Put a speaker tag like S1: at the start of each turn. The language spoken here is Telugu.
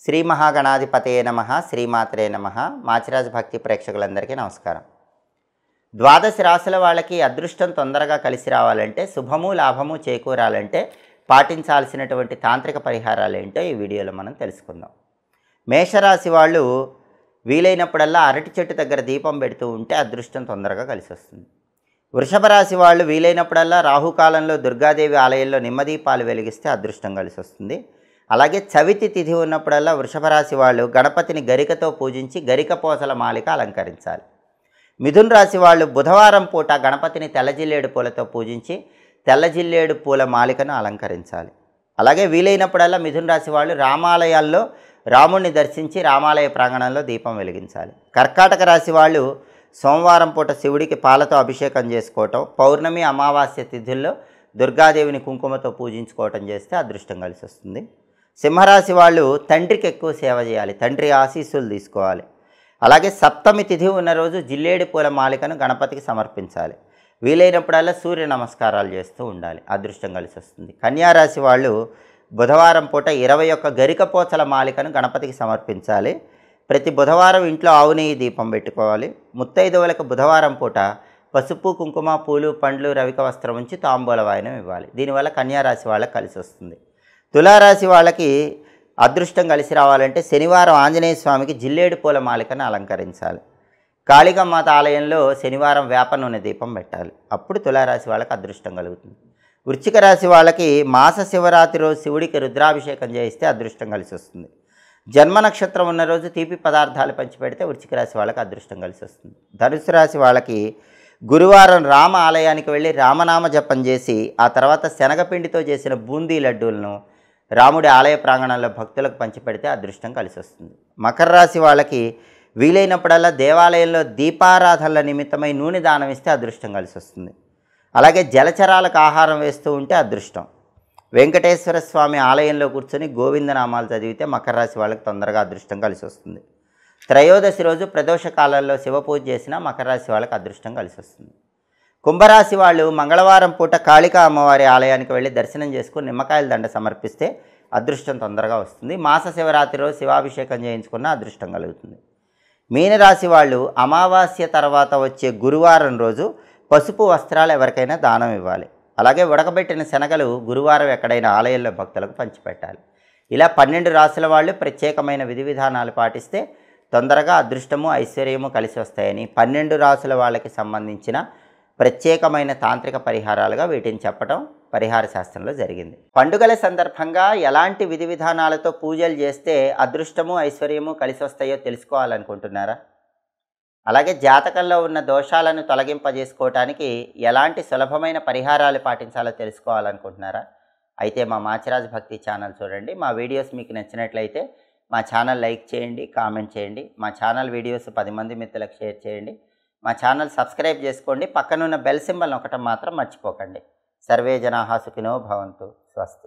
S1: శ్రీ మహాగణాధిపతయే నమః శ్రీమాత్రే నమః మాచిరాజ్ భక్తి ప్రేక్షకులందరికీ నమస్కారం. ద్వాదశ రాశుల వాళ్ళకి అదృష్టం తొందరగా కలిసి రావాలంటే, శుభము లాభము చేకూరాలంటే పాటించాల్సినటువంటి తాంత్రిక పరిహారాలు ఏంటో ఈ వీడియోలో మనం తెలుసుకుందాం. మేషరాశి వాళ్ళు వీలైనప్పుడల్లా అరటి చెట్టు దగ్గర దీపం పెడుతూ ఉంటే అదృష్టం తొందరగా కలిసి వస్తుంది. వృషభ రాశి వాళ్ళు వీలైనప్పుడల్లా రాహుకాలంలో దుర్గాదేవి ఆలయంలో నిమ్మదీపాలు వెలిగిస్తే అదృష్టం కలిసి వస్తుంది. అలాగే చవితి తిథి ఉన్నప్పుడల్లా వృషభ రాశి వాళ్ళు గణపతిని గరికతో పూజించి గరిక పోసల మాలిక అలంకరించాలి. మిథున రాశి వాళ్ళు బుధవారం పూట గణపతిని తెల్లజిల్లేడు పూలతో పూజించి తెల్లజిల్లేడు పూల మాలికను అలంకరించాలి. అలాగే వీలైనప్పుడల్లా మిథున రాశి వాళ్ళు రామాలయాల్లో రాముణ్ణి దర్శించి రామాలయ ప్రాంగణంలో దీపం వెలిగించాలి. కర్కాటక రాశి వాళ్ళు సోమవారం పూట శివుడికి పాలతో అభిషేకం చేసుకోవటం, పౌర్ణమి అమావాస్య తిథుల్లో దుర్గాదేవిని కుంకుమతో పూజించుకోవటం చేస్తే అదృష్టం కలిసి వస్తుంది. సింహరాశి వాళ్ళు తండ్రికి ఎక్కువ సేవ చేయాలి, తండ్రి ఆశీస్సులు తీసుకోవాలి. అలాగే సప్తమి తిథి ఉన్న రోజు జిల్లేడు పూల మాలికను గణపతికి సమర్పించాలి. వీలైనప్పుడల్లా సూర్య నమస్కారాలు చేస్తూ ఉండాలి, అదృష్టం కలిసి వస్తుంది. కన్యారాశి వాళ్ళు బుధవారం పూట 21 గరికపోచల మాలికను గణపతికి సమర్పించాలి. ప్రతి బుధవారం ఇంట్లో ఆవు నెయ్యి దీపం పెట్టుకోవాలి. ముత్తైదువులకు బుధవారం పూట పసుపు కుంకుమ పూలు పండ్లు రవిక వస్త్రం ఉంచి తాంబూల వాయనం ఇవ్వాలి. దీనివల్ల కన్యారాశి వాళ్ళకి కలిసి వస్తుంది. తులారాశి వాళ్ళకి అదృష్టం కలిసి రావాలంటే శనివారం ఆంజనేయ స్వామికి జిల్లేడు పూల మాలికను అలంకరించాలి. కాళికామాత ఆలయంలో శనివారం వేప నూనె దీపం పెట్టాలి. అప్పుడు తులారాశి వాళ్ళకి అదృష్టం కలుగుతుంది. వృశ్చిక రాశి వాళ్ళకి మాస శివరాత్రి రోజు శివుడికి రుద్రాభిషేకం చేయిస్తే అదృష్టం కలిసి వస్తుంది. జన్మ నక్షత్రం ఉన్న రోజు తీపి పదార్థాలు పంచిపెడితే వృశ్చిక రాశి వాళ్ళకి అదృష్టం కలిసి వస్తుంది. ధనుసు రాశి వాళ్ళకి గురువారం రామ ఆలయానికి వెళ్ళి రామనామ జపం చేసి ఆ తర్వాత శనగపిండితో చేసిన బూందీ లడ్డూలను రాముడి ఆలయ ప్రాంగణంలో భక్తులకు పంచిపెడితే అదృష్టం కలిసి వస్తుంది. మకర రాశి వాళ్ళకి వీలైనప్పుడల్లా దేవాలయంలో దీపారాధనల నిమిత్తమై నూనె దానం ఇస్తే అదృష్టం కలిసి వస్తుంది. అలాగే జలచరాలకు ఆహారం వేస్తూ ఉంటే అదృష్టం. వెంకటేశ్వర స్వామి ఆలయంలో కూర్చొని గోవిందనామాలు చదివితే మకర రాశి వాళ్ళకి తొందరగా అదృష్టం కలిసి వస్తుంది. త్రయోదశి రోజు ప్రదోష కాలంలో శివపూజ చేసినా మకర రాశి వాళ్ళకి అదృష్టం కలిసి వస్తుంది. కుంభరాశి వాళ్ళు మంగళవారం పూట కాళికా అమ్మవారి ఆలయానికి వెళ్ళి దర్శనం చేసుకుని నిమ్మకాయల దండ సమర్పిస్తే అదృష్టం తొందరగా వస్తుంది. మాస శివరాత్రి రోజు శివాభిషేకం చేయించుకున్న అదృష్టం కలుగుతుంది. మీనరాశి వాళ్ళు అమావాస్య తర్వాత వచ్చే గురువారం రోజు పసుపు వస్త్రాలు ఎవరికైనా దానం ఇవ్వాలి. అలాగే ఉడకబెట్టిన శనగలు గురువారం ఎక్కడైనా ఆలయంలో భక్తులకు పంచిపెట్టాలి. ఇలా 12 రాశుల వాళ్ళు ప్రత్యేకమైన విధి విధానాలు పాటిస్తే తొందరగా అదృష్టము ఐశ్వర్యము కలిసి వస్తాయని 12 రాశుల వాళ్ళకి సంబంధించిన ప్రత్యేకమైన తాంత్రిక పరిహారాలుగా వీటిని చెప్పడం పరిహార శాస్త్రంలో జరిగింది. పండుగల సందర్భంగా ఎలాంటి విధి విధానాలతో పూజలు చేస్తే అదృష్టము ఐశ్వర్యము కలిసి వస్తాయో తెలుసుకోవాలనుకుంటున్నారా? అలాగే జాతకంలో ఉన్న దోషాలను తొలగింపజేసుకోవటానికి ఎలాంటి సులభమైన పరిహారాలు పాటించాలో తెలుసుకోవాలనుకుంటున్నారా? అయితే మా మాచిరాజ్ భక్తి ఛానల్ చూడండి. మా వీడియోస్ మీకు నచ్చినట్లయితే మా ఛానల్ లైక్ చేయండి, కామెంట్ చేయండి. మా ఛానల్ వీడియోస్ 10 మంది మిత్రులకు షేర్ చేయండి. మా ఛానల్ సబ్స్క్రైబ్ చేసుకోండి. పక్కనున్న బెల్ సింబల్ నొక్కటం మాత్రం మర్చిపోకండి. సర్వే జనాః సుఖినో భవంతు. స్వస్తి.